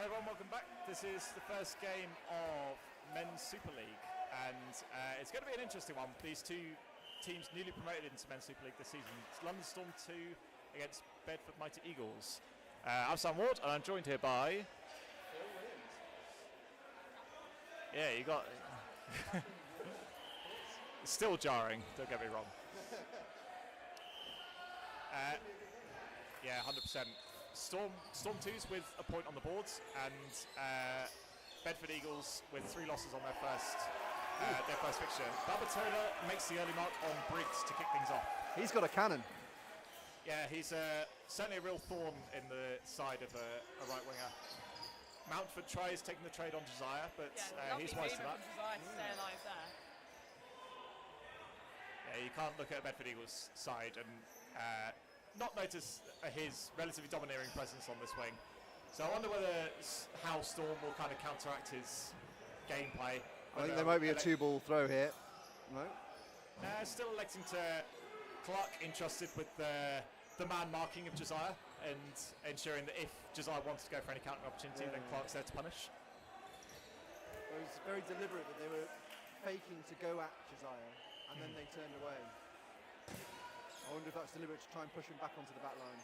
everyone, welcome back. This is the first game of Men's Super League, and it's going to be an interesting one. These two teams newly promoted into Men's Super League this season. It's London Storm 2 against Bedford Mighty Eagles. I'm Sam Ward, and I'm joined here by... Yeah, you got... It's still jarring, don't get me wrong. Yeah, 100%. Storm 2's with a point on the boards, and Bedford Eagles with 3 losses on their first fixture. Babatola makes the early mark on Briggs to kick things off. He's got a cannon. Yeah, he's certainly a real thorn in the side of a right winger. Mountford tries taking the trade on Josiah, but he's wise to that. Josiah to stay alive there. Yeah, you can't look at a Bedford Eagles side and not notice his relatively domineering presence on this wing. So I wonder how Storm will kind of counteract his gameplay. I think there might be a 2-ball throw here. No? Still electing to Clark entrusted with the man marking of Josiah and ensuring that if Josiah wants to go for any counter opportunity, then Clark's there to punish. It was very deliberate that they were faking to go at Josiah and then they turned away. I wonder if that's deliberate to try and push him back onto the back line.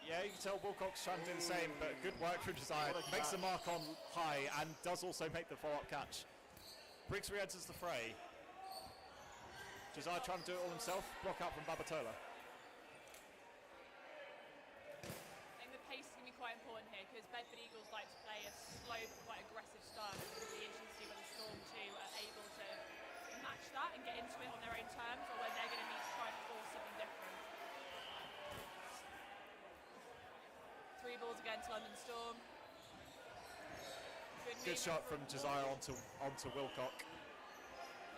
Yeah, you can tell Wilcox trying to do the same, but good work from Josiah. Makes the mark on high and does also make the follow-up catch. Briggs re-enters the fray. Josiah trying to do it all himself. Block out from Babatola. I think the pace is going to be quite important here because Bedford Eagles like to play a slow but quite aggressive style. It's going to be interesting to see whether Storm 2 are able to match that and get into it on their own terms, or whether they're going to need to try and force something different. 3 balls against London Storm. Good shot from Josiah onto Wilcock.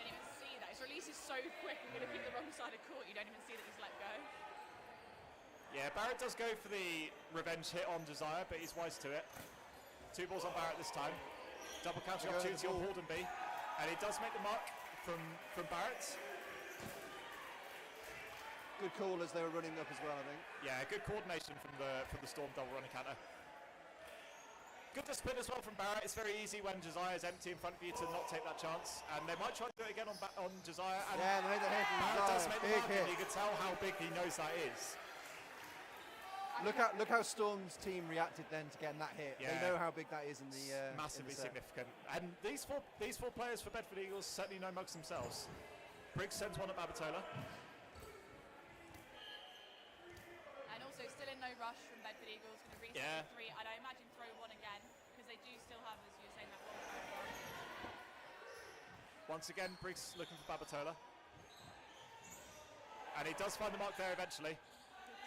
Didn't even see that. His release is so quick and going to keep the wrong side of court. You don't even see that he's let go. Yeah, Barrett does go for the revenge hit on Josiah, but he's wise to it. 2 balls on Barrett this time. Double counter opportunity on Hordenby, and he does make the mark from Barrett. Good call as they were running up as well, I think. Yeah, good coordination from the Storm double running counter. Good discipline as well from Barrett. It's very easy when Josiah is empty in front of you to not take that chance, and they might try to do it again on Josiah. And yeah, they made the hit. Barrett does make the mark, and you can tell how big he knows that is. Look how Storm's team reacted then to getting that hit. Yeah. They know how big that is in the massively in the significant. And these four players for Bedford Eagles certainly know mugs themselves. Briggs sends one at Babatola. And also still in no rush from Bedford Eagles, going to reset 3, and I imagine throw 1 again because they do still have, as you were saying, that 1. Once again, Briggs looking for Babatola, and he does find the mark there eventually.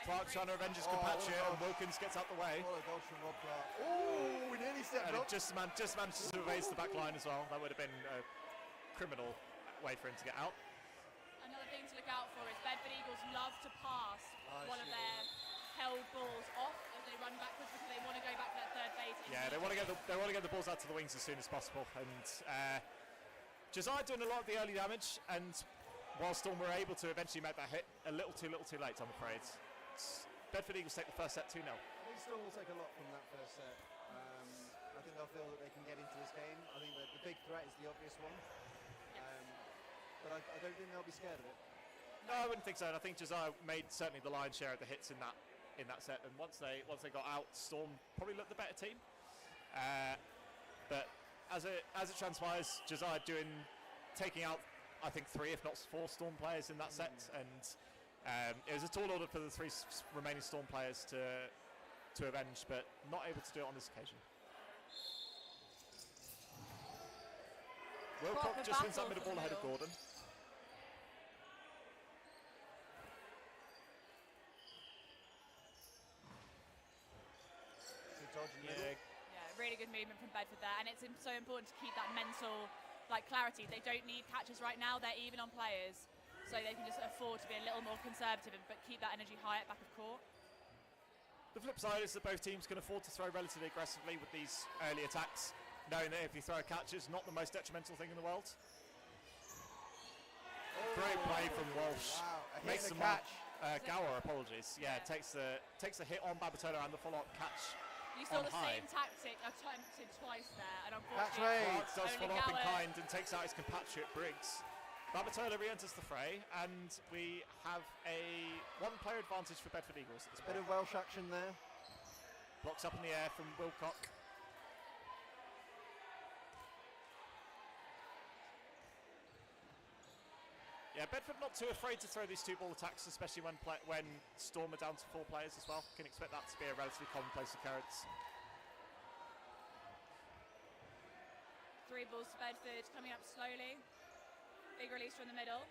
Clark trying to avenge his compatriot, and Wilkins gets out the way. What a dodge from Rob Clark. Oh, we nearly stepped up. Just managed to evade the back line as well. That would have been a criminal way for him to get out. Another thing to look out for is Bedford Eagles love to pass one of their held balls off as they run backwards because they want to go back to that third phase. Yeah, they want to get the balls out to the wings as soon as possible. And Josiah doing a lot of the early damage, and while Storm were able to eventually make that hit, a little too late, I'm afraid. Bedford Eagles take the first set 2-0. I think Storm will take a lot from that first set. I think they'll feel that they can get into this game. I think that the big threat is the obvious one. But I don't think they'll be scared of it. No, I wouldn't think so. And I think Josiah made certainly the lion's share of the hits in that set. And once they got out, Storm probably looked the better team. But as it transpires, Josiah taking out I think 3 if not 4 Storm players in that set, and it was a tall order for the 3 remaining Storm players to avenge, but not able to do it on this occasion. Wilcock just wins that middle ball ahead of Gordon. Yeah, really good movement from Bedford there, and it's so important to keep that mental clarity. They don't need catches right now, they're even on players, so they can just afford to be a little more conservative but keep that energy high at back of court. The flip side is that both teams can afford to throw relatively aggressively with these early attacks, knowing that if you throw a catch, it's not the most detrimental thing in the world. Great play from Walsh. Wow, makes the catch. Gower, apologies. Yeah, takes the hit on Babatola and the follow-up catch You saw on the high. same tactic attempted twice there, and That's unfortunately, right. Clark does only follow up in Gower- kind and takes out his compatriot Briggs. Babatola re-enters the fray, and we have a one-player advantage for Bedford Eagles at this Bit point. of Welsh action there. Blocks up in the air from Wilcock. Yeah, Bedford not too afraid to throw these two ball attacks, especially when Storm are down to 4 players as well. Can expect that to be a relatively commonplace occurrence. 3 balls to Bedford, coming up slowly. Big release from the middle.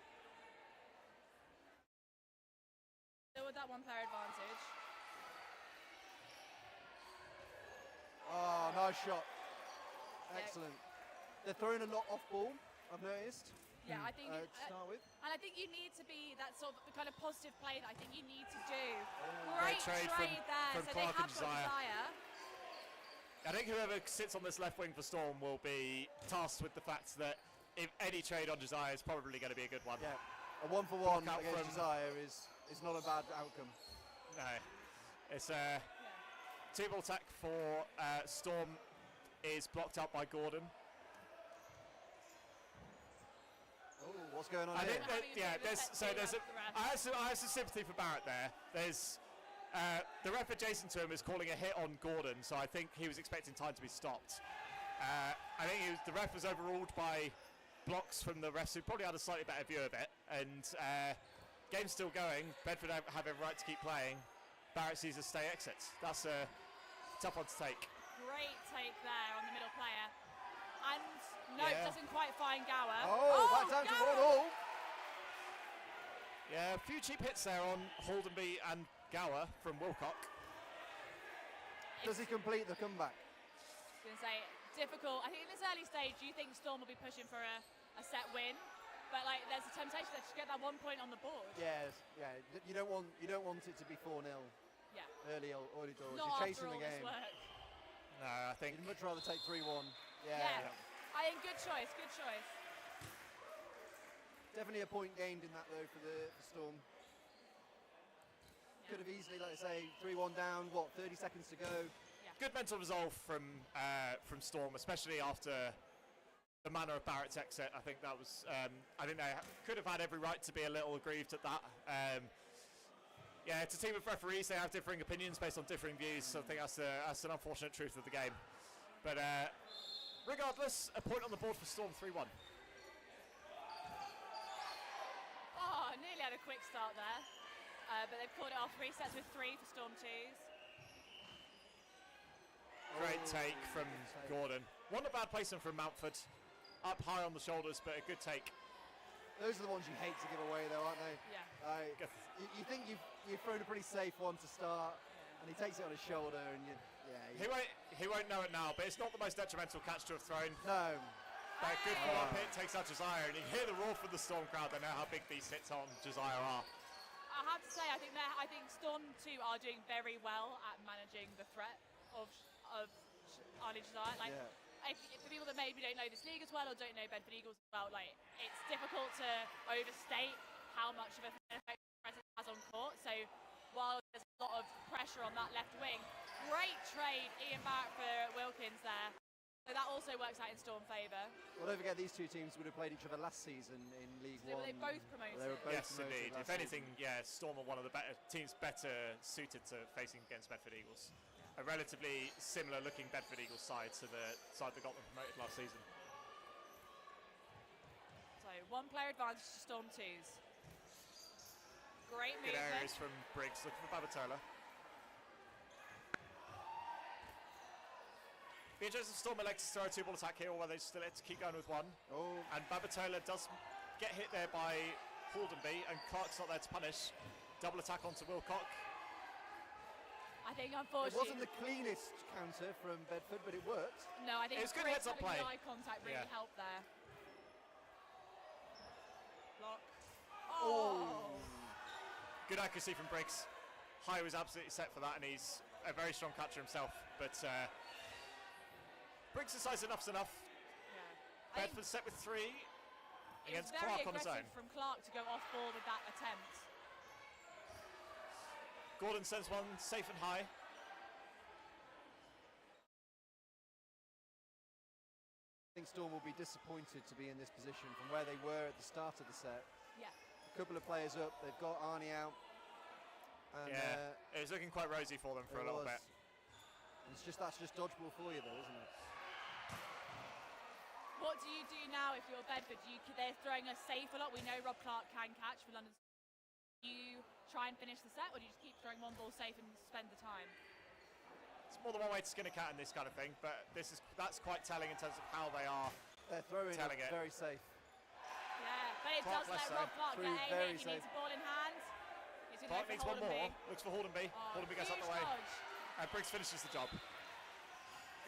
Still with that one-player advantage. Oh, nice shot. Yeah. Excellent. They're throwing a lot off ball, I've noticed, Yeah, I think, to start with. and I think you need to be that sort of the kind of positive play that I think you need to do. Great Great trade trade from- there, from so Clark they have and got Josiah. Josiah. I think whoever sits on this left wing for Storm will be tasked with the fact that if any trade on Josiah is probably going to be a good one. Yeah, a 1-for-1 Block out against from- Josiah is not a bad outcome. No, it's a two-ball attack for Storm is blocked out by Gordon. Oh, what's going on I here? think that, Having a yeah, bit of a there's pet so peeve there's a, with the ref. I have some sympathy for Barrett there. There's the ref adjacent to him is calling a hit on Gordon, so I think he was expecting time to be stopped. I think the ref was overruled by blocks from the refs who probably had a slightly better view of it, and game's still going. Bedford have every right to keep playing. Barrett sees a stay exit. That's a tough one to take. Great take there on the middle player. And no, Yeah. doesn't quite find Gower. Oh, back down to Gower! 1-1. Yeah, a few cheap hits there on Holdenby and Gower from Wilcock. Does he complete the comeback? I was going to say, difficult. I think in this early stage, you think Storm will be pushing for a set win. But like, there's a temptation to just get that 1 point on the board. Yes, yeah. You don't want it to be 4-0 Yeah. early doors. Not You're after chasing all the this game. work. No, I think You'd much rather take 3-1. Yeah. Yeah. I think good choice, good choice. Definitely a point gained in that though for Storm. Yeah. Could have easily, like I say, 3-1 down. What, 30 seconds to go? good mental resolve from Storm, especially after the manner of Barrett's exit. I think that was. I think they could have had every right to be a little aggrieved at that. Yeah, it's a team of referees. They have differing opinions based on differing views. So I think that's an unfortunate truth of the game. But regardless, a point on the board for Storm 3-1. Oh, nearly had a quick start there. But they've caught it off. Resets with 3 for Storm 2s. Great take from Gordon. One a bad placement from Mountford. Up high on the shoulders, but a good take. Those are the ones you hate to give away, though, aren't they? Yeah. You think you've thrown a pretty safe one to start, and he takes it on his shoulder, and He won't know it now, but it's not the most detrimental catch to have thrown. no. But good follow-up hit takes out Josiah, and you hear the roar from the Storm crowd. They know how big these hits on Josiah are. I have to say, I think Storm 2 are doing very well at managing the threat of Arnie Josiah. Like, Yeah. for people that maybe don't know this league as well or don't know Bedford Eagles as well, like, it's difficult to overstate how much of an effect presence has on court. So while there's a lot of pressure on that left wing, great trade, Ian Barrett for Wilkins there. So that also works out in Storm favour. Well, don't forget, these two teams would have played each other last season in League So One. they both promoted. They were both Yes, promoted indeed. last If anything, season. Storm are one of the teams better suited to facing against Bedford Eagles. A relatively similar-looking Bedford Eagles side to the side that got them promoted last season. So 1 player advantage to Storm 2s. Great Good movement. areas from Briggs, looking for Babatola. Be interested if Storm elects to throw a 2-ball attack here, or whether they still let to keep going with 1. Oh, And Babatola does get hit there by Haldenby, and Clark's not there to punish. Double attack onto Wilcock. I think it unfortunately. wasn't the cleanest counter from Bedford, but it worked. No, I think It was good Briggs heads-up having play. the eye contact really Yeah. helped there. Block. Oh. Good accuracy from Briggs. High was absolutely set for that, and he's a very strong catcher himself. But Briggs decides enough's enough. Yeah. I think Bedford set with 3 it was against very Clark on his aggressive own. from Clark to go off ball with that attempt. Gordon sends one safe and high. think Storm will be disappointed to be in this position from where they were at the start of the set. Yeah. A couple of players up, they've got Arnie out. And, it was looking quite rosy for them for a little bit. That's just dodgeball for you, though, isn't it? What do you do now if you're Bedford? They're throwing us safe a lot. We know Rob Clark can catch for London. Do you try and finish the set, or do you just keep throwing one ball safe and spend the time? It's more than one way to skin a cat in this kind of thing, but that's quite telling in terms of how they are. They're throwing it very safe. Yeah, but it does let Rob Clark get a hit. He needs a ball in hand. Clark needs one more. Looks for Hordenby. Hordenby gets out the way. And Briggs finishes the job.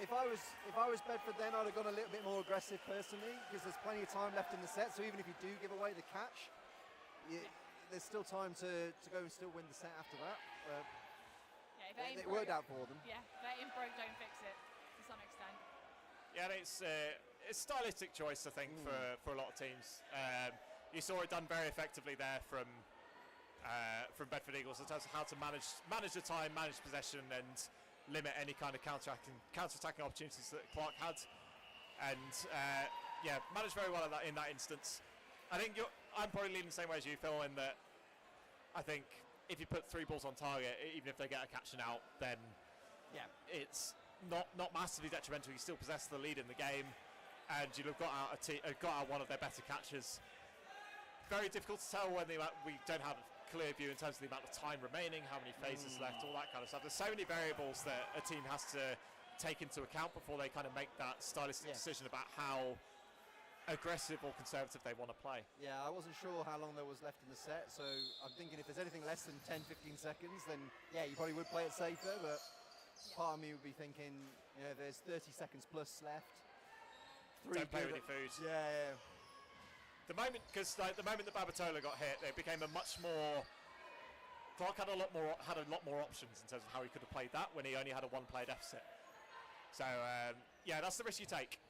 If I was Bedford, then I'd have gone a little bit more aggressive personally, because there's plenty of time left in the set. So even if you do give away the catch, there's still time to go and still win the set after that. It worked out for them. Yeah, if it ain't broke, don't fix it to some extent. Yeah, it's a stylistic choice, I think, for a lot of teams. You saw it done very effectively there from Bedford Eagles in terms of how to manage the time, manage possession, and limit any kind of counter-attacking opportunities that Clark had. And managed very well in that instance. I think I'm probably leaning the same way as you, Phil, in that I think if you put 3 balls on target, even if they get a catch and out, then it's not massively detrimental. You still possess the lead in the game, and you've got out one of their better catches. Very difficult to tell when we don't have a clear view in terms of the amount of time remaining, how many phases left, all that kind of stuff. There's so many variables that a team has to take into account before they kind of make that stylistic decision about how aggressive or conservative they want to play. Yeah, I wasn't sure how long there was left in the set, so I'm thinking if there's anything less than 10-15 seconds, then you probably would play it safer, but part of me would be thinking, there's 30 seconds plus left. Don't play with your food. Yeah. The moment that Babatola got hit, it became a much more. Clark had a lot more options in terms of how he could have played that when he only had a 1-player deficit. So that's the risk you take.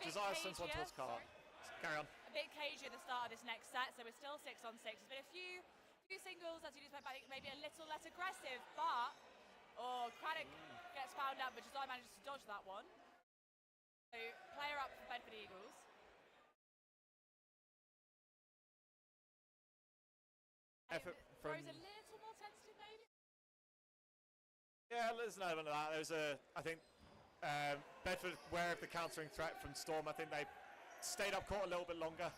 Josiah sends one towards Clark. Carry on. A bit cagey at the start of this next set, so we're still 6 on 6. There's been a few singles, as you just went back, maybe a little less aggressive, but Craddock gets found out, but Josiah manages to dodge that one. So player up for Bedford Eagles. Effort from throws a little more tentative, maybe. Yeah, there's an element of that. I think Bedford, aware of the countering threat from Storm, I think they stayed up court a little bit longer.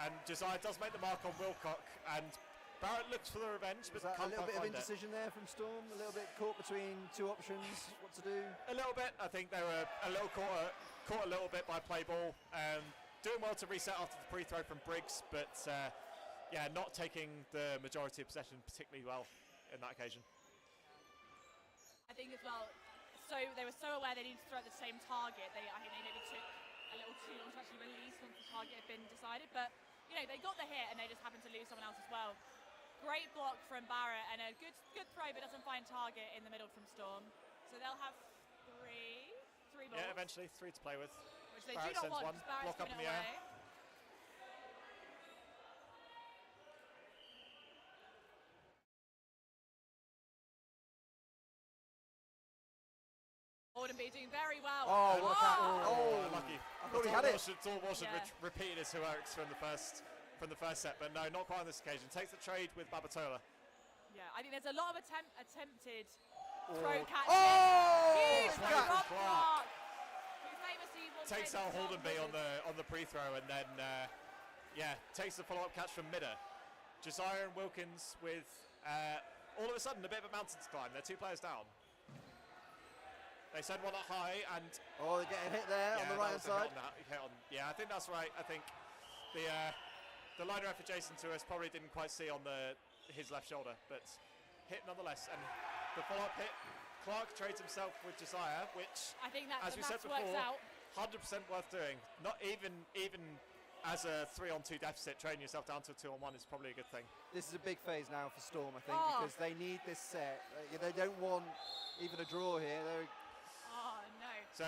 And Josiah does make the mark on Wilcock, and Barrett looks for the revenge, but a can't little bit of find indecision there from Storm, a little bit caught between 2 options, what to do. A little bit. I think they were a little caught a little bit by play ball. Doing well to reset after the pre-throw from Briggs, but not taking the majority of possession particularly well in that occasion. I think as well, so they were so aware they needed to throw at the same target. I think they maybe took a little too long to actually release once the target had been decided. But they got the hit and they just happened to lose someone else as well. Great block from Barrett and a good throw, but doesn't find target in the middle from Storm. So they'll have three balls. Yeah, eventually 3 to play with. Which they Barrett do not sends want. one, Barrett's block up in the away. air. Hordenby doing very well. Lucky. I thought he had it. Walsh had repeated his heroics from the first set, but no, not quite on this occasion. Takes the trade with Babatola. Yeah, I think there's a lot of attempted throw catches. Huge Rob catch. Clark, who famously Takes out Hordenby on the pre-throw, and then takes the follow-up catch from Midder. Josiah and Wilkins with all of a sudden a bit of a mountain to climb. They're 2 players down. They send one up high, and they're getting hit there on the right hand side. I think that's right. I think the liner effort Jason to us probably didn't quite see on his left shoulder, but hit nonetheless. And the follow-up hit, Clark trades himself with Josiah, which I think that, as we said before, works out. 100% worth doing. Not even as a 3-on-2 deficit, trading yourself down to a 2-on-1 is probably a good thing. This is a big phase now for Storm, I think, because they need this set. They don't want even a draw here. No. So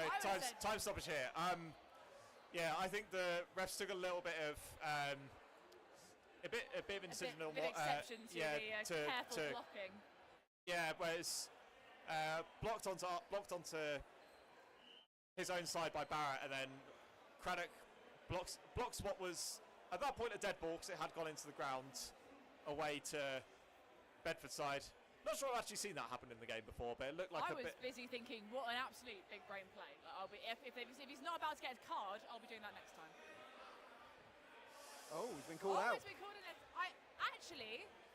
time stoppage here. I think the refs took a little bit of a bit of indecision on what. Exception to the careful blocking. Yeah, whereas blocked onto his own side by Barrett, and then Craddock blocks what was at that point a dead ball because it had gone into the ground away to Bedford side. Not sure I've actually seen that happen in the game before, but it looked like I was busy thinking, what an absolute big brain play. Like, I'll be if he's not about to get a card, I'll be doing that next time. Oh, he's been called out. He's been called in.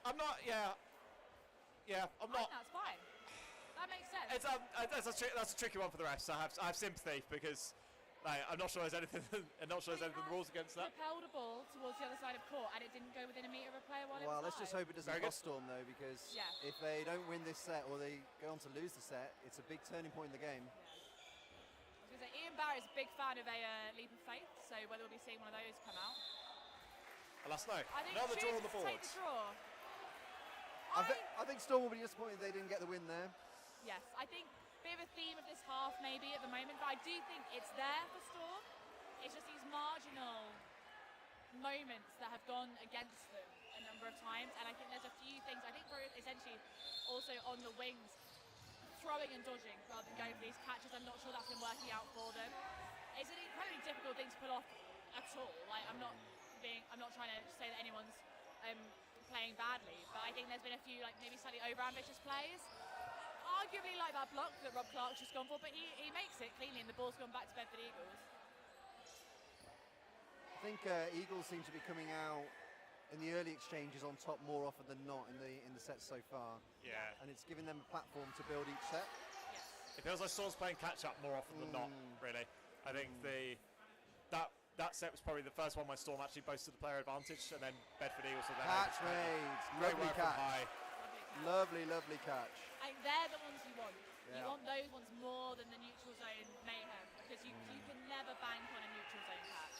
I'm not. Yeah. I'm not. That's fine. That makes sense. That's a tricky one for the refs. I have sympathy because I'm not sure there's anything. I'm not sure there's anything in the rules against that. Propelled a ball towards the other side of court, and it didn't go within a metre of a player while it was Well, let's just hope it doesn't Very cost Storm though, because if they don't win this set or they go on to lose the set, it's a big turning point in the game. I was going to say, Ian Barrett's a big fan of a leap of faith, so whether we'll be seeing one of those come out. Alas, no. I think Another draw on the board. Take the draw. I think Storm will be disappointed they didn't get the win there. Yes, I think a bit of a theme of this half maybe at the moment, but I do think it's there for Storm. It's just these marginal moments that have gone against them a number of times, and I think there's a few things. I think we're essentially also on the wings, throwing and dodging rather than going for these catches. I'm not sure that's been working out for them. It's an incredibly difficult thing to pull off at all. Like I'm not trying to say that anyone's playing badly, but I think there's been a few like maybe slightly over-ambitious plays. Arguably like that block that Rob Clark's just gone for, but he makes it cleanly and the ball's gone back to Bedford Eagles. I think Eagles seem to be coming out in the early exchanges on top more often than not in the sets so far. Yeah. And it's given them a platform to build each set. Yes. It feels like Storm's playing catch up more often than not. Really, I think that set was probably the first one where Storm actually boasted the player advantage, and then Bedford Eagles were there. Catch made, lovely catch. Lovely catch. And they're the ones you want. Yeah. You want those ones more than the neutral zone mayhem, because you can never bank on a neutral zone catch.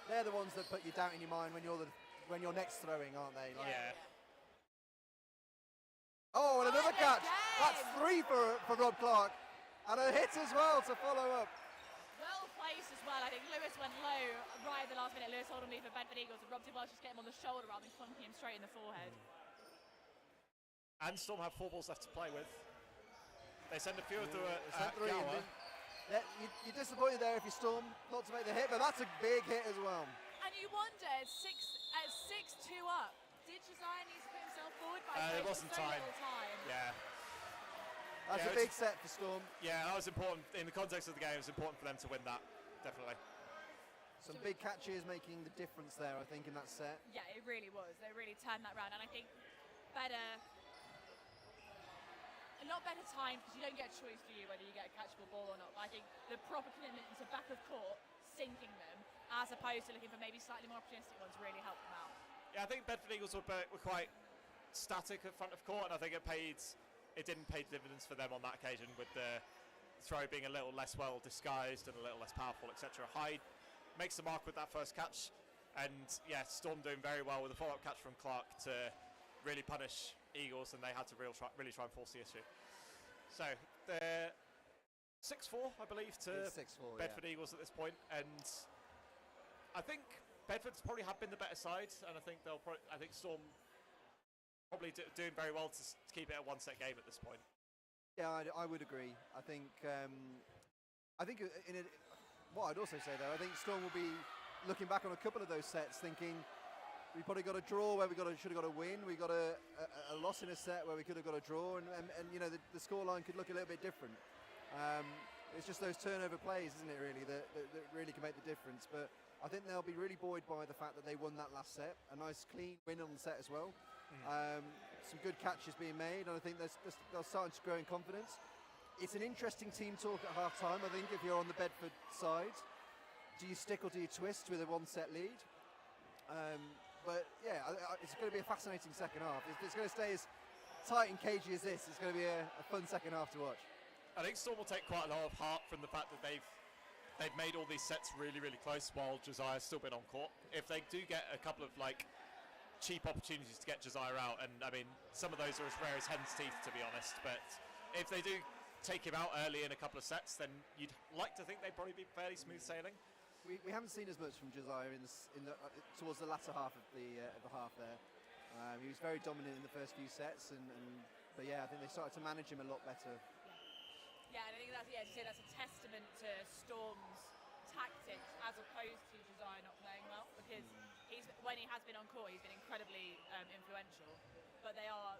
They're the ones that put you doubt in your mind when you're next throwing, aren't they? Like, Yeah. Oh, and another catch. Game. That's 3 for Rob Clark, and a hit as well to follow up. Well placed as well. I think Lewis went low right at the last minute. Lewis holding lead for Bedford Eagles, and Rob did well just get him on the shoulder rather than clunking him straight in the forehead. And Storm have 4 balls left to play with. They send a few of them Sent at 3 in, Gower. you're disappointed there if you Storm not to make the hit, but that's a big hit as well. And you wonder, at 6-2 up, did Josiah need to put himself forward? But There wasn't so time. little time. Yeah. That's Yeah, a big set for Storm. Yeah, that was important. In the context of the game, it was important for them to win that, definitely. Some big catches making the difference there, I think, in that set. Yeah, it really was. They really turned that round, and I think not better time, because you don't get a choice, do you, whether you get a catchable ball or not. But I think the proper commitment to back of court, sinking them, as opposed to looking for maybe slightly more opportunistic ones, really helped them out. Yeah, I think Bedford Eagles were quite static at front of court, and I think it didn't pay dividends for them on that occasion, with the throw being a little less well disguised and a little less powerful, etc. Hyde makes the mark with that first catch, and yeah, Storm doing very well with a follow-up catch from Clark to really punish Eagles, and they had to really try and force the issue. So they're 6-4, I believe, to 6-4, Bedford Eagles at this point, and I think Bedford's probably have been the better side, and I think Storm probably doing very well to keep it a one-set game at this point. Yeah, I would agree. I think what I'd also say though, I think Storm will be looking back on a couple of those sets thinking we probably got a draw where should have got a win. We got a loss in a set where we could have got a draw, and you know the scoreline could look a little bit different. It's just those turnover plays, isn't it, really, that really can make the difference. But I think they'll be really buoyed by the fact that they won that last set. A nice clean win on the set as well. Some good catches being made, and I think they're starting to grow in confidence. It's an interesting team talk at half time, I think, if you're on the Bedford side. Do you stick or do you twist with a one-set lead? But yeah, it's going to be a fascinating second half. If it's going to stay as tight and cagey as this, it's going to be a fun second half to watch. I think Storm will take quite a lot of heart from the fact that they've made all these sets really, really close while Josiah's still been on court. If they do get a couple of cheap opportunities to get Josiah out, and I mean some of those are as rare as hen's teeth, to be honest, but if they do take him out early in a couple of sets, then you'd like to think they'd probably be fairly smooth sailing. We haven't seen as much from Josiah towards the latter half of the half there. He was very dominant in the first few sets, but yeah, I think they started to manage him a lot better. Yeah, and I think that's, yeah, that's a testament to Storm's tactics as opposed to Josiah not playing well, because when he has been on court, he's been incredibly influential, but they are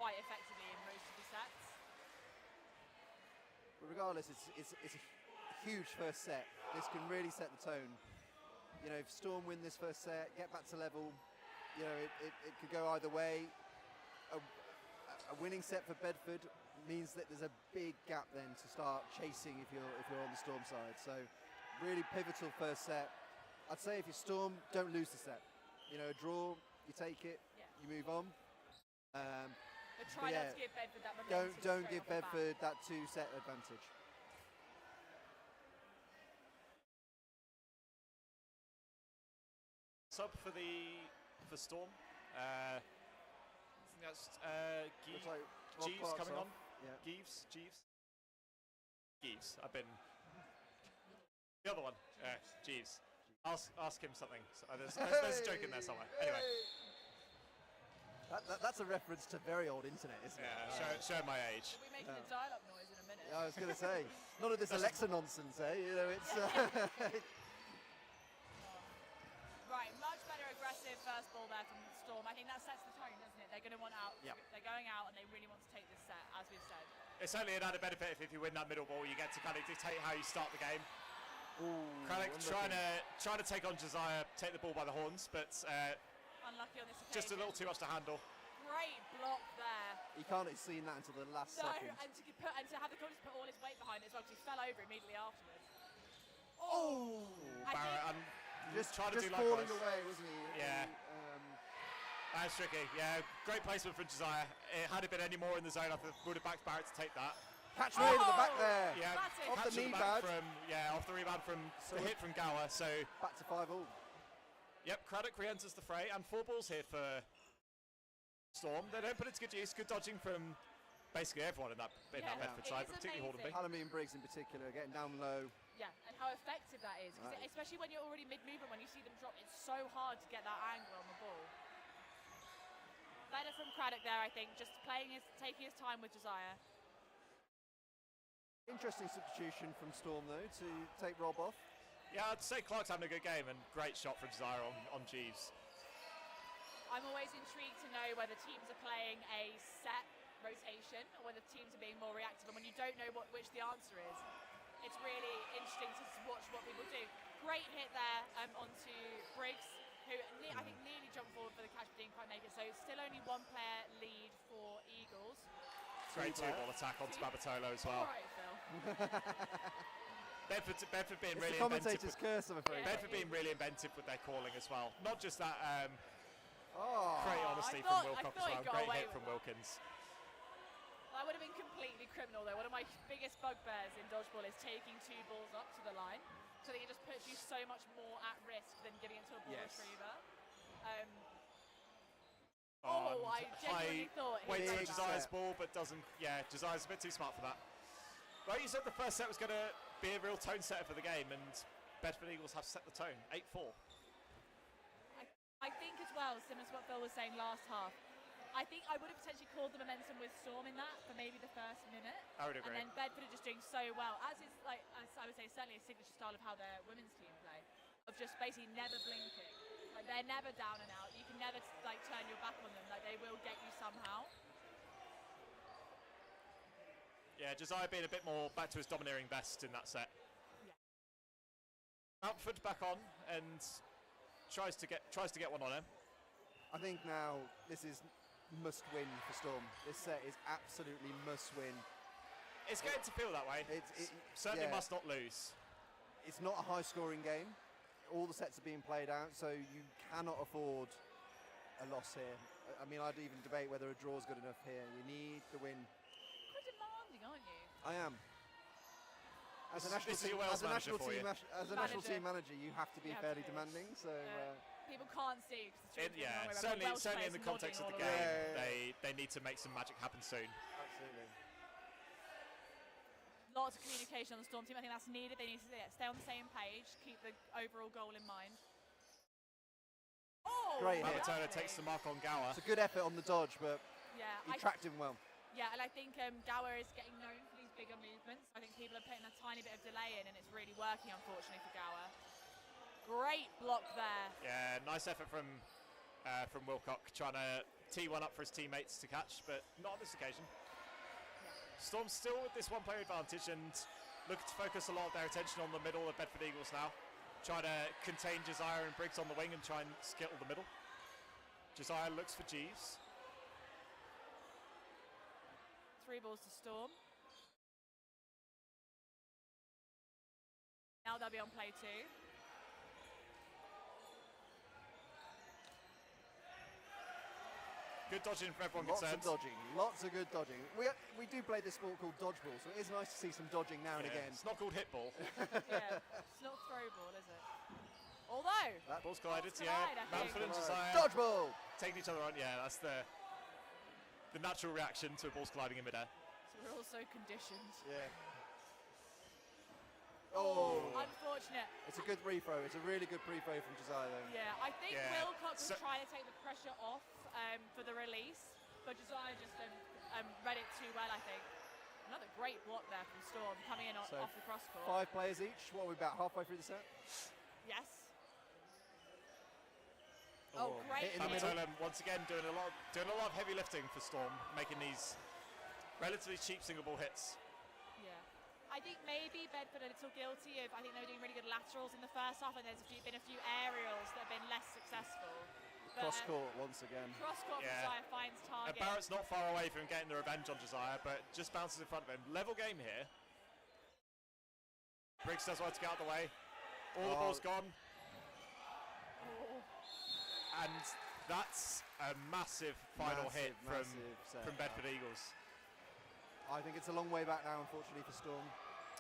quite effectively in most of the sets. But regardless, it's a huge first set. This can really set the tone. You know, if Storm win this first set, get back to level, you know, it could go either way. A winning set for Bedford means that there's a big gap then to start chasing if you're on the Storm side. So really pivotal first set. I'd say if you're Storm, don't lose the set. You know, a draw, you take it, you move on. But try not to give Bedford that momentum. Don't give Bedford that 2-set advantage. Sub for Storm. I think that's Looks like Jeeves coming on. Yeah. Jeeves. I've been the other one. Jeeves. Ask him something. There's a joke in there somewhere. Anyway. That's a reference to very old internet, isn't it? Yeah, show my age. We'll be making a dial-up noise in a minute. I was going to say, none of this Alexa nonsense, eh? You know, it's. Right, much better aggressive first ball there from Storm. I think that sets the tone, doesn't it? They're going to want out. Yep. They're going out and they really want to take this set, as we've said. It's only an added benefit if you win that middle ball, you get to kind of dictate how you start the game. Craddock trying to take on Josiah, take the ball by the horns, but Unlucky on this occasion. just a little too much to handle. Great block there. You can't have seen that until the last second. And to have the confidence to put all his weight behind it as well, because he fell over immediately afterwards. Oh! Barrett Just trying to do falling likewise. away, wasn't he? Yeah. That's tricky. Yeah, great placement from Josiah. Had it been any more in the zone, I would have backed Barrett to take that. Catch me to the back there. Yeah, Classic. Off the catching knee back pad. off the rebound from the hit from Gower. So, Back to 5-all. yep, Craddock re-enters the fray, and 4 balls here for Storm. They don't put it to good use. Good dodging from basically everyone in that Bedford side, but particularly Hornby. Hallamine and Briggs in particular, getting down low. Yeah, and how effective that is. Especially when you're already mid-movement, when you see them drop, it's so hard to get that angle on the ball. Better from Craddock there, I think, just taking his time with Josiah. Interesting substitution from Storm, though, to take Rob off. Yeah, I'd say Clark's having a good game, and great shot from Josiah on Jeeves. I'm always intrigued to know whether teams are playing a set rotation or whether teams are being more reactive. And when you don't know which the answer is, it's really interesting to watch what people do. Great hit there onto Briggs, who I think nearly jumped forward for the catch but didn't quite make it. So still only 1 player lead for Eagles. Great 2-ball attack onto Babatolo as well. All right, Phil. Bedford being It's really the inventive. commentator's curse, I'm afraid. Bedford being really inventive with their calling as well. Not just that Oh. great honesty I from thought Wilcox he as well. got Great away hit with from that. Wilkins. That would have been completely criminal, though. One of my biggest bugbears in dodgeball is taking 2 balls up to the line. So I think it just puts you so much more at risk than giving it to a ball retriever. I genuinely thought waits for Big Josiah's set. ball, but doesn't. Yeah, Josiah's a bit too smart for that. Well, you said the first set was going to be a real tone setter for the game, and Bedford Eagles have set the tone. 8-4. I think as well, similar to what Phil was saying last half, I think I would have potentially called the momentum with Storm in that for maybe the first minute. I would agree. And then Bedford are just doing so well, as is, like, as I would say, certainly a signature style of how their women's team play, of just basically never blinking. Like, they're never down and out. You can never like turn your back on them. Like, they will get you somehow. Yeah, Josiah being a bit more back to his domineering best in that set. Yeah. Mountford back on and tries to get one on him. I think now this is must win for Storm. This set is absolutely must win. It's going to feel that way. Certainly yeah. must not lose. It's not a high-scoring game. All the sets are being played out, so you cannot afford a loss here. I mean, I'd even debate whether a draw is good enough here. You need the win. Quite demanding, aren't you? I am. As a This is your Wales manager for you. national team manager, you have to be You have fairly to. demanding. So People can't see. 'cause the Yeah, stream's going on, certainly in Welsh the players context of the nodding all game, around. they need to make some magic happen soon. absolutely. Lots of communication on the Storm team. I think that's needed. They need to stay on the same page, keep the overall goal in mind. Oh, Great hit. Babatolo lovely. takes the mark on Gower. It's a good effort on the dodge, but Yeah, he tracked him well. yeah, and I think Gower is getting known for the bigger movements. I think people are putting a tiny bit of delay in, and it's really working, unfortunately, for Gower. Great block there. Yeah, nice effort from Wilcock, trying to tee one up for his teammates to catch, but not on this occasion. Storm still with this one-player advantage and looking to focus a lot of their attention on the middle of Bedford Eagles now. Trying to contain Josiah and Briggs on the wing and try and skittle the middle. Josiah looks for Jeeves. 3 balls to Storm. Now they'll be on play 2. Good dodging from everyone Lots concerned. of dodging, lots of good dodging. We do play this sport called Dodgeball, so it is nice to see some dodging now and Yeah, again. it's not called hitball. Yeah, it's not throw ball, is it? Although, Ball's collided, Balls collide, I think. Manfred and Josiah Dodgeball! taking each other on. Yeah, that's the natural reaction to balls colliding in midair. so we're also conditioned. Yeah. Oh, Unfortunate. it's a good free-throw. It's a really good free-throw from Josiah though. Yeah, I think Yeah. Wilcox was So- trying to take the pressure off for the release, but Josiah just read it too well, I think. Another great block there from Storm, coming in So off the cross court. 5 players each. What are we about halfway through the set? Yes. Oh, great. hit in the middle. Babatola once again doing a lot of heavy lifting for Storm, making these relatively cheap single ball hits. Yeah. I think maybe Bedford are a little guilty of, I think they were doing really good laterals in the first half, and there's been a few aerials that have been less successful. But, Cross court once again. Cross court, Yeah. Josiah finds target. Barrett's not far away from getting the revenge on Josiah, but just bounces in front of him. Level game here. Briggs does well to get out of the way. All the ball's gone. Oh. And that's a massive final hit Massive set. from Bedford Eagles. I think it's a long way back now, unfortunately, for Storm.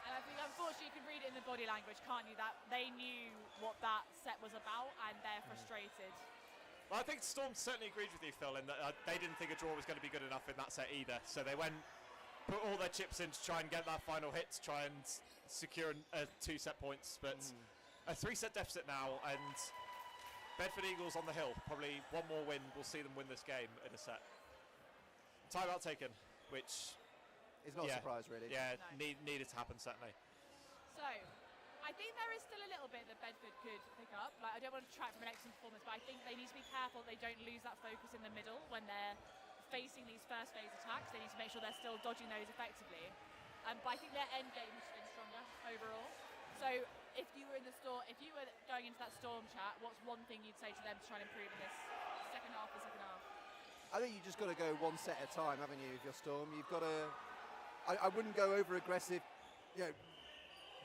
And I think, unfortunately, you can read it in the body language, can't you? That they knew what that set was about, and they're frustrated. Well, I think Storm certainly agreed with you, Phil, in that they didn't think a draw was going to be good enough in that set either. So they put all their chips in to try and get that final hit, to try and secure 2 set points. But a 3-set deficit now, and Bedford Eagles on the hill. Probably one more win will see them win this game in a set. Timeout taken, which It's not a surprise, really. Yeah, No. needed to happen certainly. So, I think there is still a little bit that Bedford could pick up. Like, I don't want to detract from an excellent performance, but I think they need to be careful they don't lose that focus in the middle when they're facing these first phase attacks. They need to make sure they're still dodging those effectively. But I think their end game has been stronger overall. So, if you were going into that Storm chat, what's one thing you'd say to them to try and improve in this second half? I think you just got to go one set at a time, haven't you, if you're Storm? You've got to... I wouldn't go over-aggressive,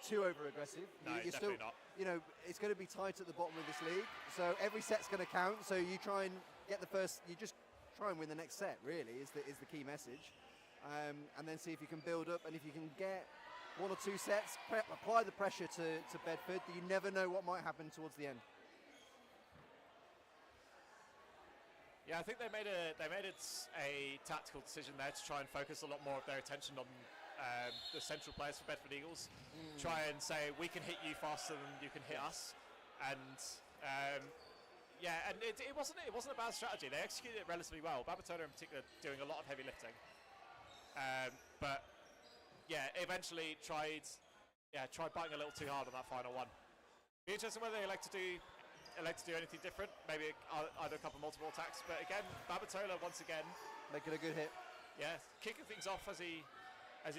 too over-aggressive. No, You're definitely still, not. It's going to be tight at the bottom of this league, so every set's going to count. So you try and get the first. You just try and win the next set. Really, is the key message, and then see if you can build up. And if you can get 1 or 2 sets, apply the pressure to Bedford. You never know what might happen towards the end. Yeah, I think they made it a tactical decision there to try and focus a lot more of their attention on the central players for Bedford Eagles. Try and say, we can hit you faster than you can hit us, and it wasn't a bad strategy. They executed it relatively well. Babatola in particular doing a lot of heavy lifting, but yeah, eventually tried biting a little too hard on that final one. Be interesting whether they elect to do anything different, maybe either a couple multiple attacks, but again, Babatola once again Making a good hit. yeah, kicking things off as he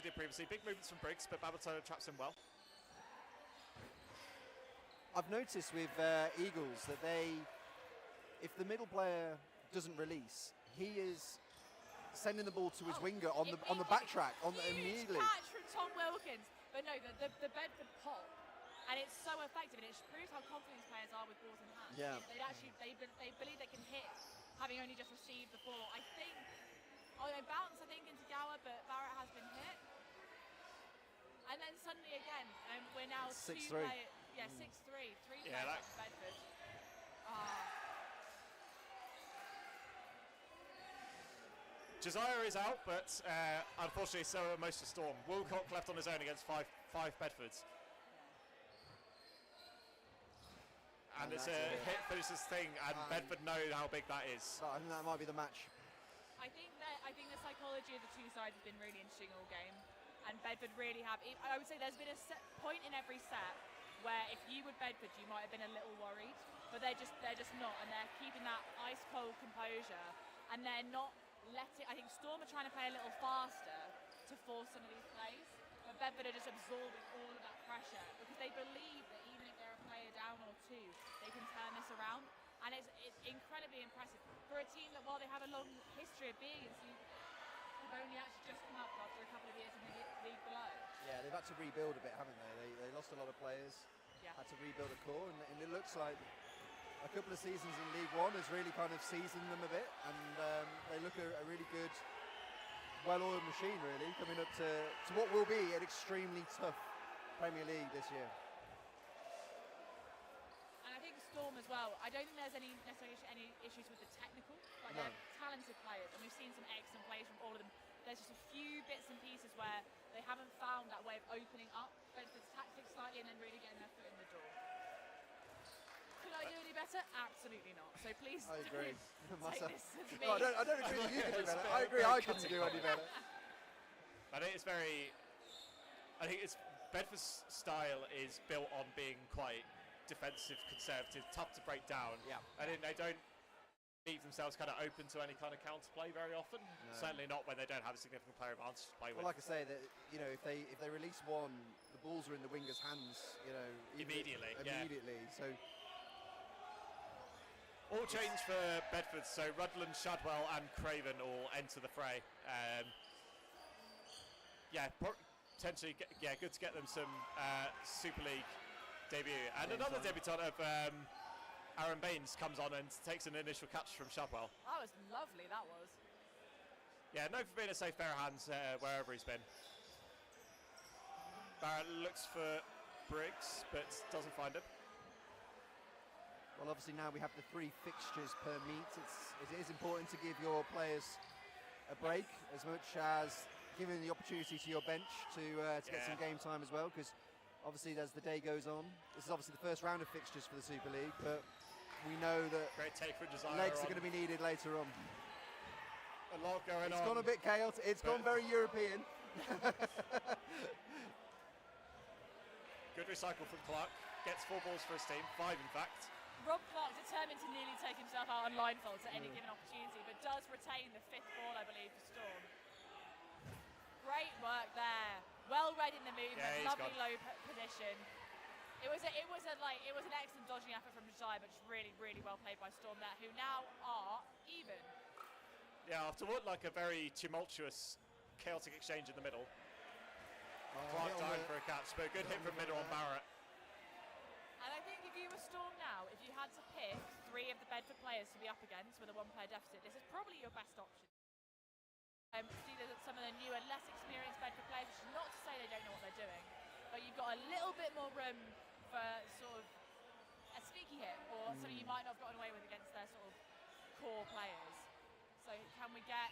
did previously. Big movements from Briggs, but Babatola traps him well. I've noticed with Eagles that if the middle player doesn't release, he is sending the ball to his winger on the backtrack immediately. Catch from Tom Wilkins, but no, the Bedford pop, and it's so effective, and it proves how confident these players are with balls in hand. Yeah. They believe they can hit, having only just received the ball. I think, bounce into Gower, but Barrett has been hit. And then suddenly again, we're now 6-3. 6-3, 3 Yeah, players for Bedford. Josiah is out, but unfortunately so are most of Storm. Wilcock left on his own against five Bedfords. And it's a hit finishes thing, and Bedford know how big that is. I think that might be the match. I think the psychology of the two sides has been really interesting all game, and Bedford really have. I would say there's been a point in every set where if you were Bedford, you might have been a little worried, but they're just not, and they're keeping that ice cold composure, and they're not letting. I think Storm are trying to play a little faster to force some of these plays, but Bedford are just absorbing all of that pressure because they believe that even if they're a player down or two, they can turn this around, and it's incredibly impressive for a team that, while they have a long history of being in have only actually just come up after a couple of years in the league below. Yeah, they've had to rebuild a bit, haven't they? They lost a lot of players, had to rebuild a core, and it looks like a couple of seasons in League One has really kind of seasoned them a bit, and they look a really good, well-oiled machine, really, coming up to what will be an extremely tough Premier League this year. And I think Storm as well, I don't think there's necessarily any issues with the technical, but they're talented players, and we've seen some excellent plays from all of them. There's just a few bits and pieces where they haven't found that way of opening up Bedford's tactics slightly and then really getting their foot in the door. Could I do any better? Absolutely not. So please I agree. take this as me. No, I don't agree that you can do better. I agree I couldn't do any better. I think it's Bedford's style is built on being quite defensive, conservative, tough to break down. Yeah. I think they don't leave themselves kind of open to any kind of counterplay very often. No. Certainly not when they don't have a significant player advantage to play with. Well, like I say, that if they release one, the balls are in the wingers' hands. Immediately. So all change for Bedford. So Rudland, Shadwell, and Craven all enter the fray. Potentially, good to get them some Super League debut. And another debutant of Aaron Baines comes on and takes an initial catch from Shadwell. That was lovely, that was. Yeah, known for being a safe pair of hands wherever he's been. Barrett looks for Briggs, but doesn't find him. Well, obviously now we have the 3 fixtures per meet. It is important to give your players a break, as much as giving the opportunity to your bench to get some game time as well, because obviously as the day goes on, this is obviously the first round of fixtures for the Super League, but we know that legs are going to be needed later on. A lot going on. It's gone a bit chaotic. It's gone very European. Good recycle from Clark. Gets 4 balls for his team, 5 in fact. Rob Clark determined to nearly take himself out on line faults at any given opportunity, but does retain the 5th ball, I believe, for Storm. Great work there. Well read in the movement. Lovely low position. It was an excellent dodging effort from Josiah, but just really, really well played by Storm there, who now are even. Yeah, after what like a very tumultuous, chaotic exchange in the middle. Clark diving for a catch, but a good hit from middle on Barrett. And I think if you were Storm now, if you had to pick 3 of the Bedford players to be up against with a 1-player deficit, this is probably your best option. See that some of the newer, less experienced Bedford players, which is not to say they don't know what they're doing, but you've got a little bit more room for sort of a sneaky hit or something you might not have gotten away with against their sort of core players. So can we get...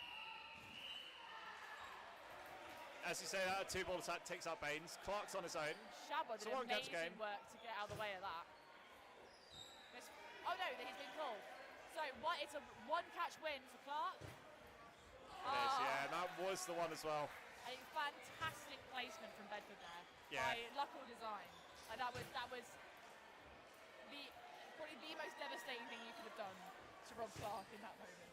As you say, that 2-ball attack takes out Baines. Clark's on his own. Shadwell did amazing work to get out of the way of that. Oh no, he's been called. So it's a 1-catch win for Clark. It is, yeah, that was the one as well. A fantastic placement from Bedford there by luck or design. And that was probably the most devastating thing you could have done to Rob Clark in that moment.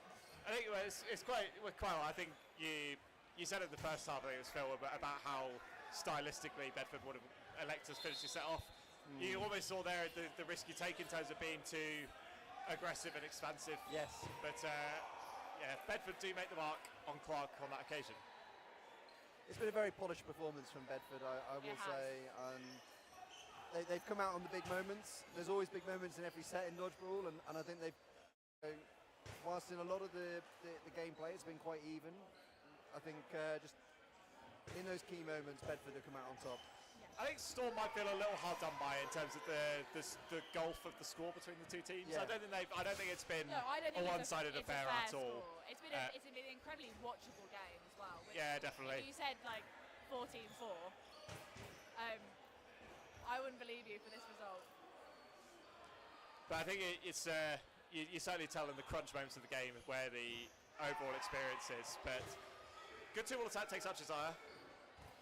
I think it's quite well. I think you said it in the first half, I think it was Phil, about how stylistically Bedford would have elected to finish the set off. You almost saw there the risk you take in terms of being too aggressive and expansive. Yes. But Bedford do make the mark on Clark on that occasion. It's been a very polished performance from Bedford, I will say. They've come out on the big moments. There's always big moments in every set in Dodgeball, and I think they've, whilst in a lot of the gameplay it's been quite even, I think just in those key moments Bedford have come out on top. I think Storm might feel a little hard done by in terms of the gulf of the score between the 2 teams. I don't think it's been a one-sided affair at all. It's been an incredibly watchable game as well. Yeah, definitely. You said like 14-4. I wouldn't believe you for this result. But I think it's you certainly tell in the crunch moments of the game where the overall experience is. But good 2-ball attack takes out Josiah.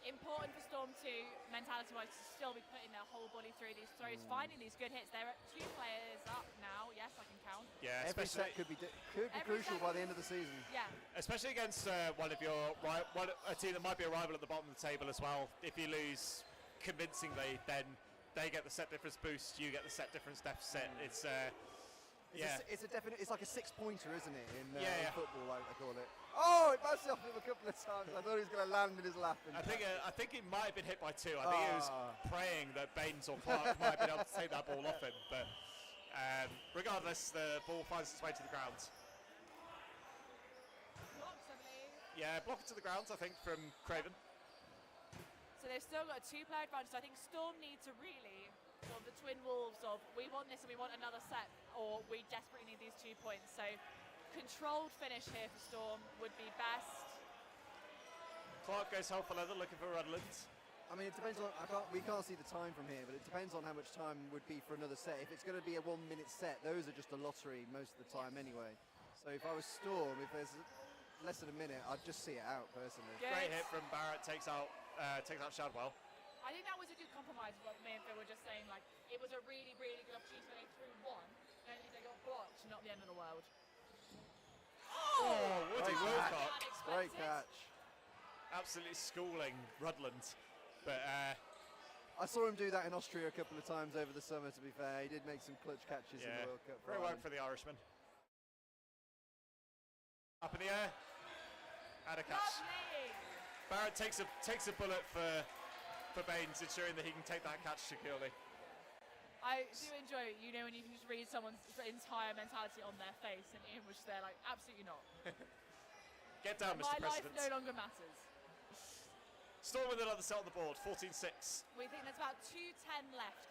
Important for Storm 2, mentality-wise, to still be putting their whole body through these throws, finding these good hits. They're at 2 players up now. Yes, I can count. Yeah, every set could be crucial by the end of the season. Yeah. Especially against one of your a team that might be a rival at the bottom of the table as well. If you lose convincingly, then they get the set difference boost. You get the set difference deficit. It's it's like a 6-pointer, isn't it? In football, like they call it. Oh, it bounced off him a couple of times. I thought he was going to land in his lap. I think he might have been hit by 2. I think he was praying that Baines or Clark might have been able to take that ball off him. But regardless, the ball finds its way to the ground. Blocks, I believe. Yeah, block it to the ground, I think, from Craven. So they've still got a 2-player advantage. So I think Storm need to really, sort of the twin wolves of, we want this and we want another set, or we desperately need these 2 points. So controlled finish here for Storm would be best. Clark goes hell for leather, looking for Rudland. I mean, it depends on. We can't see the time from here, but it depends on how much time would be for another set. If it's going to be a 1-minute set, those are just a lottery most of the time anyway. So if I was Storm, if there's less than a minute, I'd just see it out personally. Good. Great hit from Barrett, takes out Shadwell. I think that was a good compromise. What me and Phil were just saying, like it was a really, really good opportunity when they threw one, and if they got blocked, not the end of the world. Oh, Woody Wilcock. Great catch. Absolutely schooling Rudland. But I saw him do that in Austria a couple of times over the summer, to be fair. He did make some clutch catches in the World Cup. Great work for the Irishman. Up in the air. And a catch. Lovely. Barrett takes a bullet for Baines, ensuring that he can take that catch securely. I do enjoy it, you know, when you can just read someone's entire mentality on their face, and Ian was just there like, absolutely not. Get down, Mr. My life President. no longer matters. Storm with another set on the board, 14-6. We think there's about 2:10 left.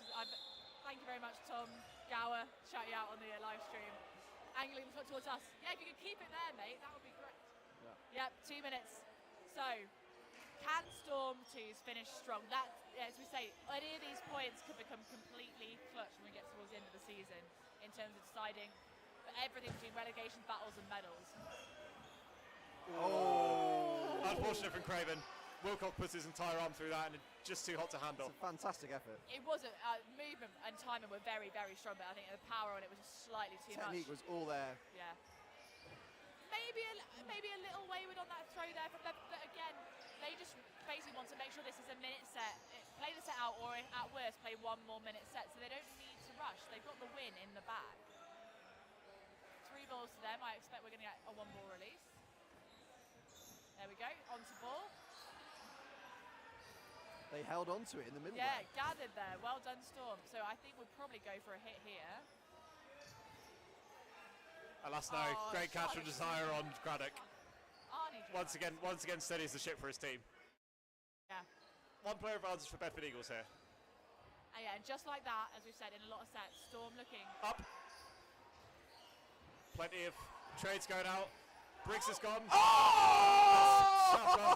Thank you very much, Tom Gower. Shout you out on the live stream. Angling the foot towards us. Yeah, if you could keep it there, mate, that would be great. Yeah. Yep, 2 minutes. So, can Storm 2s finish strong? That, as we say, any of these points could become completely clutch when we get towards the end of the season in terms of deciding everything between relegation battles and medals. Oh! Unfortunate from Craven. Wilcock puts his entire arm through that, and it's just too hot to handle. It's a fantastic effort. It was movement and timing were very, very strong, but I think the power on it was just slightly too much. Technique was all there. Yeah. Maybe a little wayward on that throw there, but again, they just basically want to make sure this is a minute set. Play the set out, or at worst, play 1 more minute set, so they don't need to rush. They've got the win in the bag. 3 balls to them. I expect we're going to get a 1-ball release. There we go. Onto ball. They held on to it in the middle. Yeah, gathered there. Well done, Storm. So I think we'll probably go for a hit here. Alas, no. Great catch from Desire on Craddock. Arnie Once again steadies the ship for his team. Yeah. 1 player advantage for Bedford Eagles here. And yeah, and just like that, as we've said in a lot of sets, Storm looking Up. Plenty of trades going out. Briggs has gone. Oh!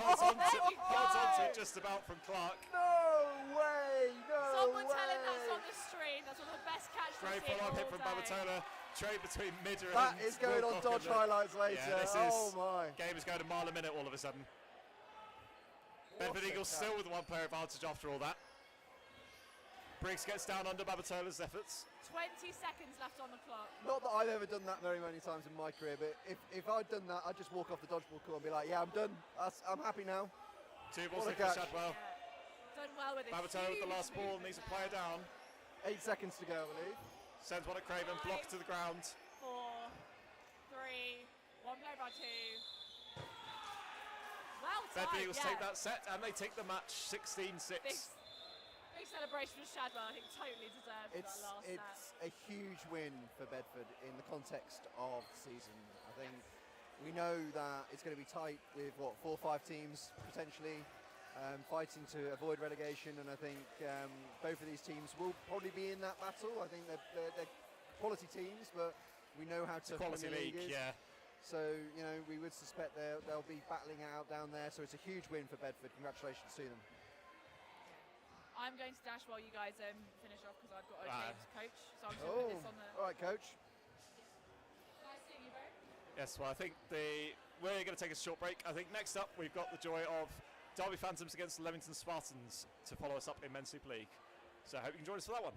Holds on to it just about from Clark. No way! Someone tell him that's on the stream. That's one of the best catches Great we've seen follow-up all hit from day. Babatola. Trade between Midder and That is going on Wilcock Dodge highlights later. Yeah, this oh my! Game is going a mile a minute all of a sudden. Bedford Eagles still with 1 player advantage after all that. Briggs gets down under Babatola's efforts. 20 seconds left on the clock. Not that I've ever done that very many times in my career, but if I'd done that, I'd just walk off the dodgeball court and be like, yeah, I'm done. I'm happy now. 2 balls What a hit for catch. Shadwell. Yeah. Done well with it. Babatola with the last ball, needs a player down. 8 seconds to go, I believe. Sends one at Craven, blocked to the ground. 4, 3, 1 player by 2. Well timed, Bedford Eagles yeah. take that set and they take the match 16-6. Big celebration for Shadwell, I think totally deserved that last set. It's a huge win for Bedford in the context of the season. I think we know that it's going to be tight with, 4 or 5 teams potentially fighting to avoid relegation, and I think both of these teams will probably be in that battle. I think they're quality teams, but we know how tough Quality the league is. yeah. So, you know, we would suspect they'll be battling out down there, so it's a huge win for Bedford. Congratulations to them. I'm going to dash while you guys finish off because I've got a games coach, so I'm just going to put this on the... All right, coach. Nice seeing you both. Yes, well, I think we're going to take a short break. I think next up we've got the joy of Derby Phantoms against Leamington Spartans to follow us up in Men's Super League. So I hope you can join us for that one.